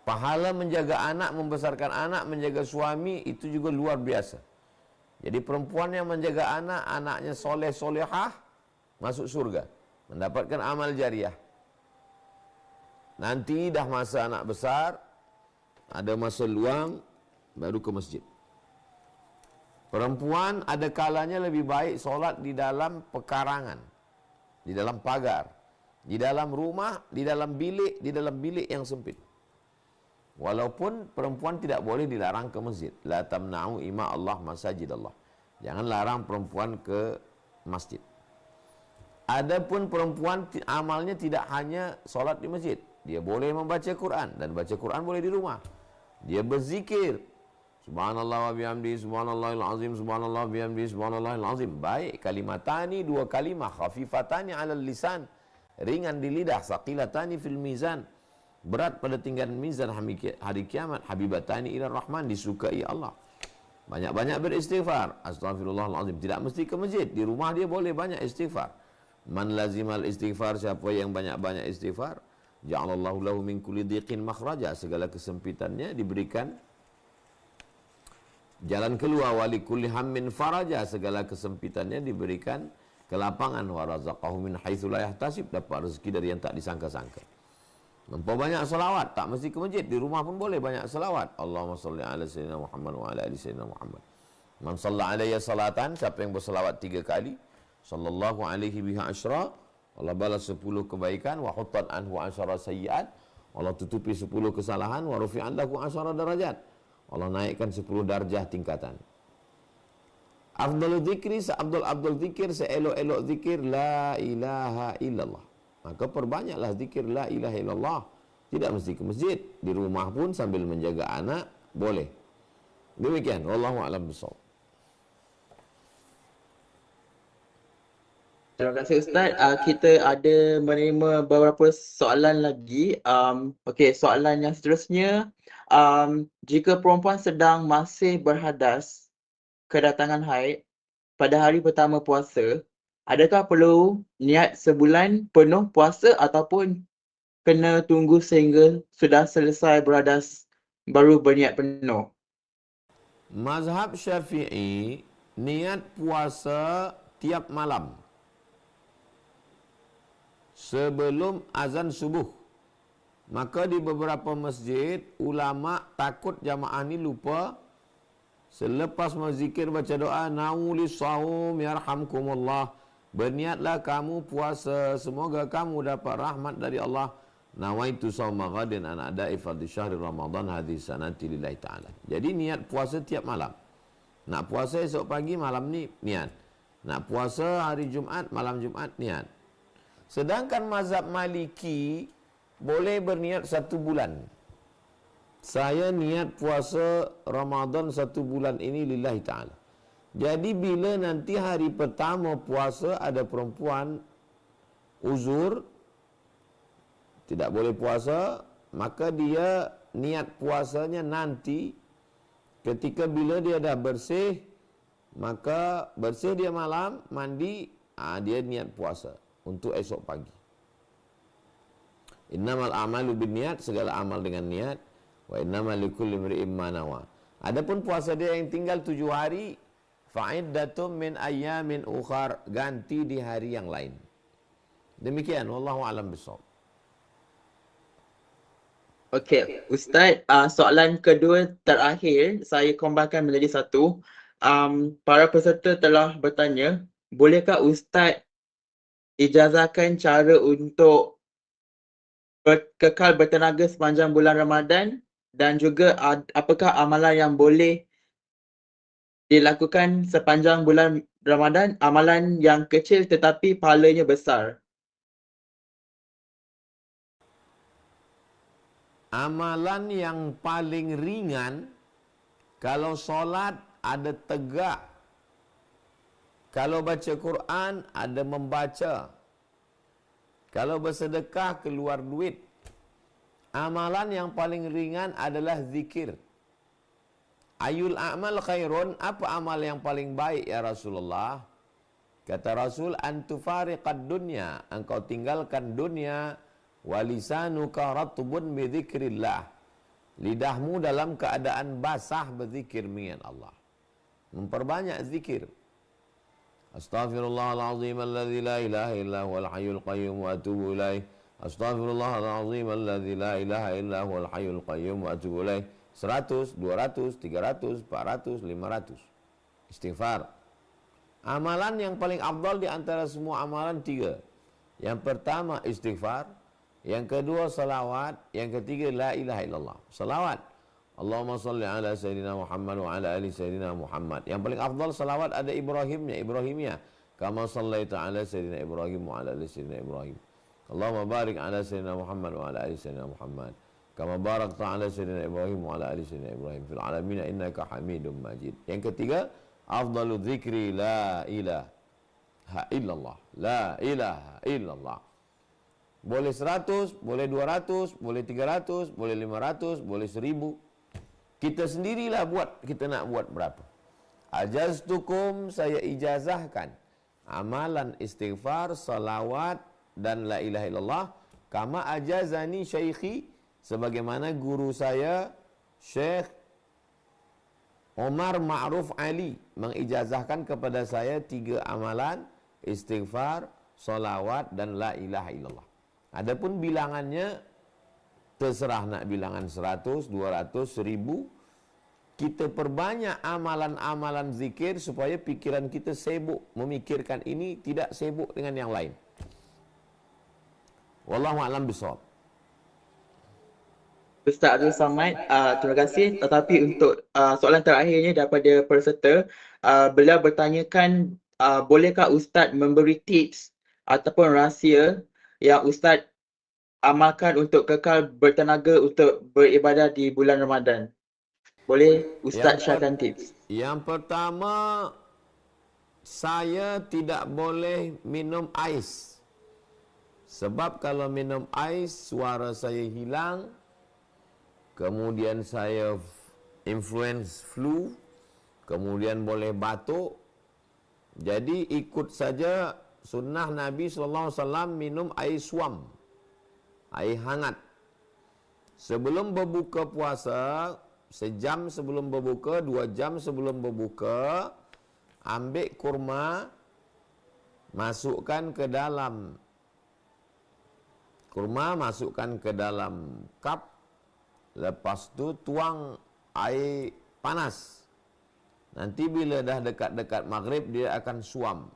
Pahala menjaga anak, membesarkan anak, menjaga suami itu juga luar biasa. Jadi perempuan yang menjaga anak, anaknya soleh-solehah, masuk surga, mendapatkan amal jariah. Nanti dah masa anak besar, ada masa luang, baru ke masjid. Perempuan ada kalanya lebih baik solat di dalam pekarangan, di dalam pagar, di dalam rumah, di dalam bilik yang sempit. Walaupun perempuan tidak boleh dilarang ke masjid. La tamna'u ima Allah masajid Allah. Jangan larang perempuan ke masjid. Adapun perempuan amalnya tidak hanya solat di masjid. Dia boleh membaca Quran, dan baca Quran boleh di rumah. Dia berzikir. Subhanallah wa bihamdi, subhanallahil azim, subhanallah wa bihamdi, subhanallahil azim. Baik, kalimatani, 2 kalimah, khafifatani 'alal lisan, ringan di lidah, saqilatani fil mizan, berat pada tingkatan mizan hari kiamat, habibatani ila rahman, disukai Allah. Banyak-banyak beristighfar. Astaghfirullahalazim. Tidak mesti ke masjid, di rumah dia boleh banyak istighfar. Man lazimal istighfar, siapa yang banyak-banyak istighfar, ja'alallahu lahu min kulli dhiqin makhraja, segala kesempitannya diberikan jalan keluar, wali kulli hammin faraja, segala kesempitannya diberikan kelapangan, wa razaqahu min haitsu la yahtasib, dapat rezeki dari yang tak disangka-sangka. Memperbanyak selawat, tak mesti ke masjid, di rumah pun boleh banyak selawat. Allahumma salli ala sayyidina Muhammad wa ala ali sayyidina Muhammad. Man shalla alayya salatan, siapa yang berselawat 3 kali, sallallahu alaihi biha asyra, Allah balas 10 kebaikan, wa huttat anhu asyara sayyiat, Allah tutupi 10 kesalahan, wa rufi'an lahu asyara darajat, Allah naikkan 10 darjah tingkatan. Afdalul zikri, seabdul zikir, seelok-elok zikir, la ilaha illallah. Maka perbanyaklah zikir la ilaha illallah. Tidak mesti ke masjid, di rumah pun sambil menjaga anak boleh. Demikian, wallahu a'lam bishawab. Terima kasih Ustaz. Kita ada menerima beberapa soalan lagi. Okey, soalan yang seterusnya, jika perempuan sedang masih berhadas kedatangan haid pada hari pertama puasa, adakah perlu niat sebulan penuh puasa ataupun kena tunggu sehingga sudah selesai berhadas baru berniat penuh? Mazhab Syafi'i, niat puasa tiap malam sebelum azan subuh. Maka di beberapa masjid, ulama takut jamaah ni lupa, selepas berzikir baca doa, nawulis sawum yarhamkumullah, berniatlah kamu puasa, semoga kamu dapat rahmat dari Allah. nawaitu shauma ghadin an ada'i fardhi syahri Ramadan hadhihi sanati lillahi ta'ala. Jadi niat puasa tiap malam. Nak puasa esok pagi, malam ni niat. Nak puasa hari Jumaat, malam Jumaat niat. Sedangkan mazhab Maliki boleh berniat 1 bulan. Saya niat puasa Ramadan 1 bulan ini lillahi ta'ala. Jadi bila nanti hari pertama puasa ada perempuan uzur, tidak boleh puasa, maka dia niat puasanya nanti ketika bila dia dah bersih, maka bersih dia malam, mandi, dia niat puasa untuk esok pagi. Innamal a'malu binniat, segala amal dengan niat. Wa innamal likulli imri'in ma nawa. Adapun puasa dia yang tinggal 7 hari, fa'iddatum min ayyamin ukhar, ganti di hari yang lain. Demikian, wallahu a'lam bishawab. Okey, Ustaz, soalan kedua terakhir saya kembangkan menjadi satu. Para peserta telah bertanya, bolehkah Ustaz ijazahkan cara untuk kekal bertenaga sepanjang bulan Ramadan, dan juga apakah amalan yang boleh dilakukan sepanjang bulan Ramadan, amalan yang kecil tetapi pahalanya besar? Amalan yang paling ringan, kalau solat ada tegak, kalau baca Quran ada membaca, kalau bersedekah keluar duit. Amalan yang paling ringan adalah zikir. Ayul a'mal khairun, apa amal yang paling baik ya Rasulullah? Kata Rasul, antufariqad dunya, engkau tinggalkan dunia, walisanuka ratbun bidzikrillah, lidahmu dalam keadaan basah berzikir mengingat Allah. Memperbanyak zikir. Astaghfirullahalazim alladzi la ilaha illa huwal hayyul qayyum wa atubu ilaih. Astaghfirullahalazim alladzi la ilaha illa huwal hayyul qayyum wa atubu ilaih. 100, 200, 300, 400, 500 istighfar. Amalan yang paling afdal di antara semua amalan 3. Yang pertama istighfar, yang kedua salawat, yang ketiga la ilaha illallah. Salawat, Allahumma salli ala sayyidina Muhammad wa ala ali sayyidina Muhammad. Yang paling afdal salawat ada Ibrahimnya, Ibrahimiyah. Kama sallaita ala sayyidina Ibrahim wa ala ali sayyidina Ibrahim. Allahumma barik ala sayyidina Muhammad wa ala ali sayyidina Muhammad. Kama barakta ala sayyidina Ibrahim wa ala ali sayyidina Ibrahim fil alamin innaka Hamidum Majid. Yang ketiga, afdalu dzikri la ilaha illallah. La ilaha illallah. Boleh 100, boleh 200, boleh 300, boleh 500, boleh 1000. Kita sendirilah buat, kita nak buat berapa. Ajaztukum, saya ijazahkan amalan istighfar, salawat dan la ilaha illallah, kama ajazani syaikhi, sebagaimana guru saya Syekh Omar Ma'ruf Ali mengijazahkan kepada saya 3 amalan, istighfar, salawat dan la ilaha illallah. Adapun bilangannya terserah nak bilangan 100, 200, 1000. Kita perbanyak amalan-amalan zikir supaya pikiran kita sibuk memikirkan ini, tidak sibuk dengan yang lain. Wallahu a'lam bishawab. Ustaz Abdul Samad, terima kasih. Tetapi untuk soalan terakhirnya daripada peserta, beliau bertanyakan, bolehkah Ustaz memberi tips ataupun rahsia yang Ustaz amalkan untuk kekal bertenaga untuk beribadah di bulan Ramadan? Boleh Ustaz sharekan tips? Yang pertama, saya tidak boleh minum ais. Sebab kalau minum ais, suara saya hilang. Kemudian saya influence flu. Kemudian boleh batuk. Jadi ikut saja sunnah Nabi SAW minum air suam. Air hangat. Sebelum berbuka puasa, sejam sebelum berbuka, 2 jam sebelum berbuka, ambil kurma, masukkan ke dalam cup, lepas tu tuang air panas. Nanti bila dah dekat-dekat maghrib, dia akan suam.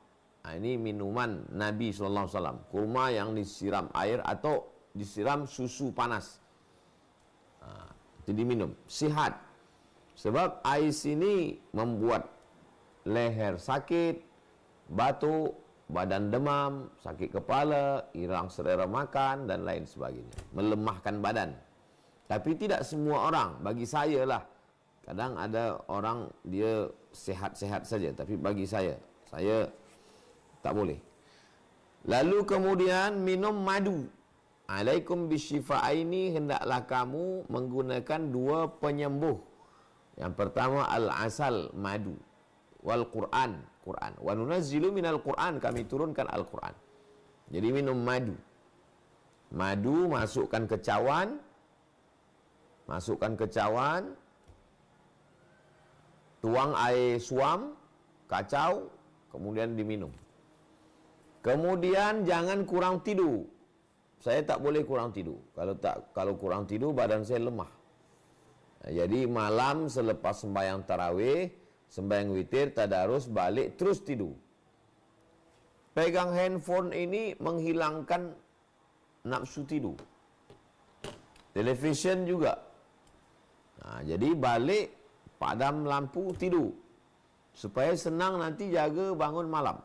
Ini minuman Nabi SAW. Kurma yang disiram air atau disiram susu panas. Itu diminum. Sihat. Sebab ais ini membuat leher sakit, batuk, badan demam, sakit kepala, hilang selera makan dan lain sebagainya. Melemahkan badan. Tapi tidak semua orang, bagi saya lah. Kadang ada orang dia sehat-sehat saja, tapi bagi saya tak boleh. Lalu kemudian minum madu. Alaikum bisyifa'aini, hendaklah kamu menggunakan 2 penyembuh. Yang pertama al-asal, madu. Wal Quran, Quran. Wa nunazzilu minal Quran, kami turunkan Al-Quran. Jadi minum madu. Madu masukkan ke cawan. Tuang air suam, kacau, kemudian diminum. Kemudian jangan kurang tidur. Saya tak boleh kurang tidur. Kalau kurang tidur badan saya lemah. Jadi malam selepas sembahyang tarawih, sembahyang witir, tadarus, balik terus tidur. Pegang handphone ini menghilangkan nafsu tidur. Televisyen juga. Jadi balik padam lampu, tidur. Supaya senang nanti jaga bangun malam.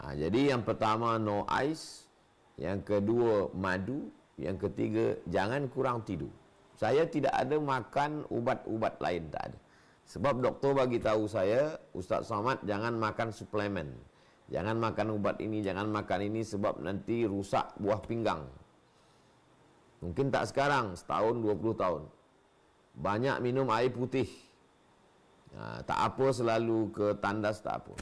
Jadi yang pertama no ice, yang kedua madu, yang ketiga jangan kurang tidur. Saya tidak ada makan ubat-ubat lain, tak ada. Sebab doktor bagi tahu saya, Ustaz Somad, jangan makan suplemen. Jangan makan ubat ini, jangan makan ini sebab nanti rusak buah pinggang. Mungkin tak sekarang, setahun, 20 tahun. Banyak minum air putih. Tak apa selalu ke tandas, tak apa.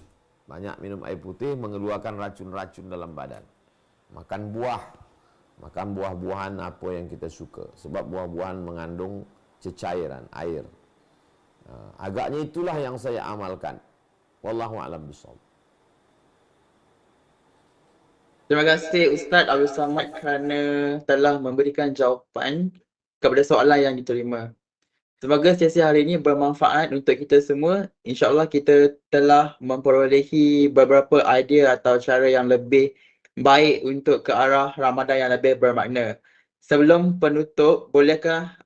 Banyak minum air putih mengeluarkan racun-racun dalam badan. Makan buah-buahan apa yang kita suka. Sebab buah-buahan mengandung cecairan, air. Agaknya itulah yang saya amalkan. Wallahu a'lam bishawab. Terima kasih Ustaz Abdul Samad kerana telah memberikan jawapan kepada soalan yang diterima. Semoga sesi hari ini bermanfaat untuk kita semua. InsyaAllah kita telah memperolehi beberapa idea atau cara yang lebih baik untuk ke arah Ramadan yang lebih bermakna. Sebelum penutup, bolehkah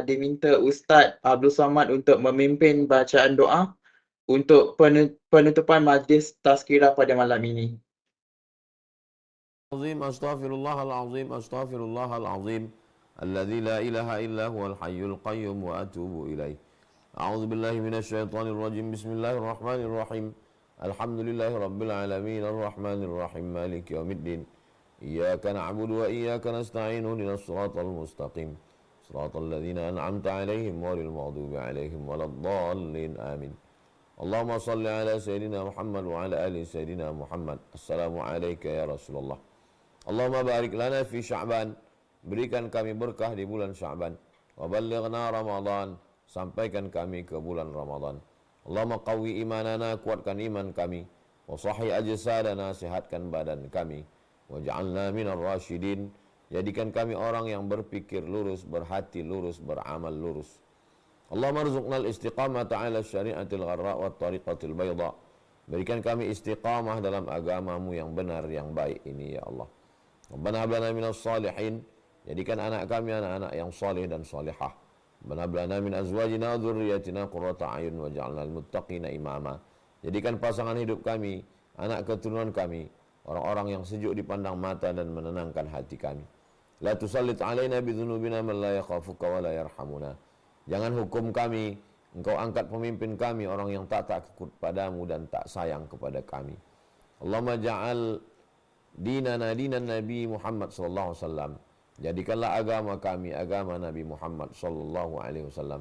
diminta Ustaz Abdul Samad untuk memimpin bacaan doa untuk penutupan majlis tazkirah pada malam ini? Astaghfirullahalazim, astaghfirullahalazim. Alladzi la ilaha illa huwal hayyul qayyum wa atubu ilaih. A'udzu billahi minasyaitonir rajim. Bismillahirrahmanirrahim. Alhamdulillahi rabbil alamin arrahmanir rahim maliki yaumiddin. Iyyaka na'budu wa iyyaka nasta'in ihdinas siratal mustaqim. Siratal ladzina an'amta 'alaihim ghairil maghdubi 'alaihim waladdallin. Amin. Allahumma salli ala sayyidina Muhammad wa ala ali sayyidina Muhammad. Assalamu alayka ya Rasulullah. Allahumma barik lana fi Sya'ban. Berikan kami berkah di bulan Sya'ban. Wa ballighna Ramadan. Sampaikan kami ke bulan Ramadan. Allahumma qawwi imanana, kuatkan iman kami. Wa sahih ajsadana, sihatkan badan kami. Wa ja'alna minar rasyidin. Jadikan kami orang yang berpikir lurus, berhati lurus, beramal lurus. Allahumma rzuqnal istiqamata ala syari'atil gharra wa tariqatil bayda. Berikan kami istiqamah dalam agamamu yang benar, yang baik ini ya Allah. Rabbana hab lana minas salihin. Jadikan anak kami anak-anak yang saleh dan salihah. Rabbana hab lana min azwajina wa dhurriyyatina qurrata a'yun waj'alnal muttaqina imama. Jadikan pasangan hidup kami, anak keturunan kami, orang-orang yang sejuk dipandang mata dan menenangkan hati kami. La tusallit alaina bidzunubina man la yakhafuka wa la yarhamuna. Jangan hukum kami, engkau angkat pemimpin kami, orang yang tak takut padamu dan tak sayang kepada kami. Allahumma ja'al dinana dinan Nabi Muhammad sallallahu alaihi wasallam. Jadikanlah agama kami agama Nabi Muhammad sallallahu alaihi wasallam.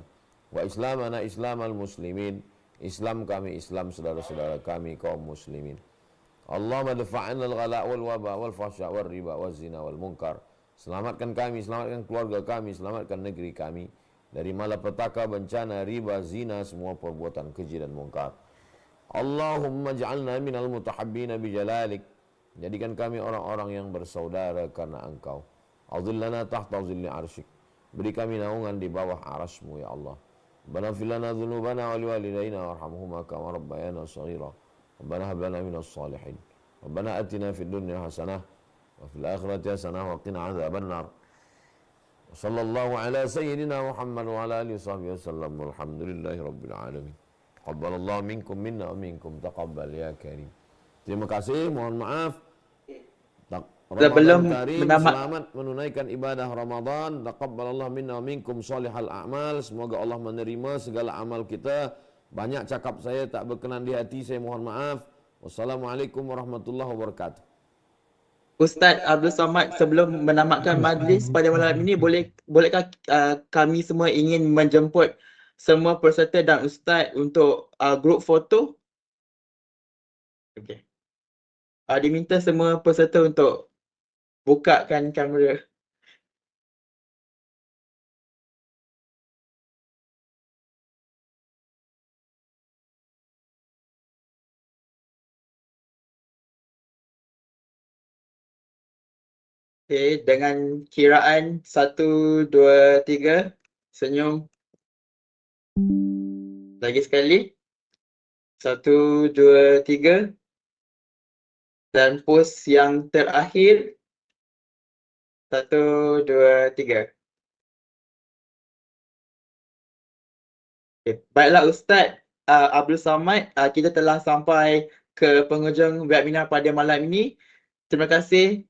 Wa islamana islamal muslimin. Islam kami Islam saudara-saudara kami kaum muslimin. Allahumma dafa'na al-ghala wal waba wal fahsya wal riba wal zina wal munkar. Selamatkan kami, selamatkan keluarga kami, selamatkan negeri kami dari malapetaka, bencana, riba, zina, semua perbuatan keji dan mungkar. Allahumma ja'alna minal mutahabbina bijalalik. Jadikan kami orang-orang yang bersaudara karena engkau. Adhillana tahta zilli arsyik. Beri kami naungan di bawah arasmu ya Allah. Rabbana fir lana dhunubana wa liwalidayna warhamhuma kama rabbayana shaghira. Rabbana hab lana minas salihin. Rabbana atina fid dunya hasanah wa fil akhirati hasanah wa qina adzabannar. Sallallahu ala sayyidina Muhammad wa ala alihi wasallam. Walhamdulillahi rabbil alamin. Taqabbalallahu minkum minna wa minkum taqabbal ya karim. Terima kasih, mohon maaf. Sebelum Ramadan Karim, menamat selamat menunaikan ibadah Ramadan. Taqabbalallahu minna wa minkum salihal a'mal. Semoga Allah menerima segala amal kita. Banyak cakap saya tak berkenan di hati, saya mohon maaf. Wassalamualaikum warahmatullahi wabarakatuh. Ustaz Abdul Somad, sebelum menamatkan majlis pada malam ini, bolehkah kami semua ingin menjemput semua peserta dan Ustaz untuk grup foto? Okey. Diminta semua peserta untuk bukakan kamera. Okey, dengan kiraan 1, 2, 3, senyum. Lagi sekali. 1, 2, 3. Dan pose yang terakhir. 1, 2, 3. Okay. Baiklah Ustaz Abdul Somad, kita telah sampai ke penghujung webinar pada malam ini. Terima kasih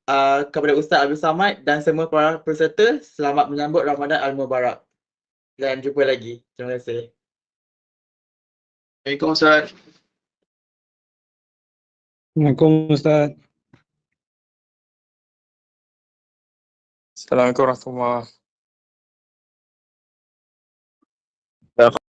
kepada Ustaz Abdul Somad dan semua para peserta. Selamat menyambut Ramadan Al-Mubarak. Dan jumpa lagi. Terima kasih. Assalamualaikum Ustaz. Assalamualaikum Ustaz. Assalamualaikum warahmatullahi wabarakatuh.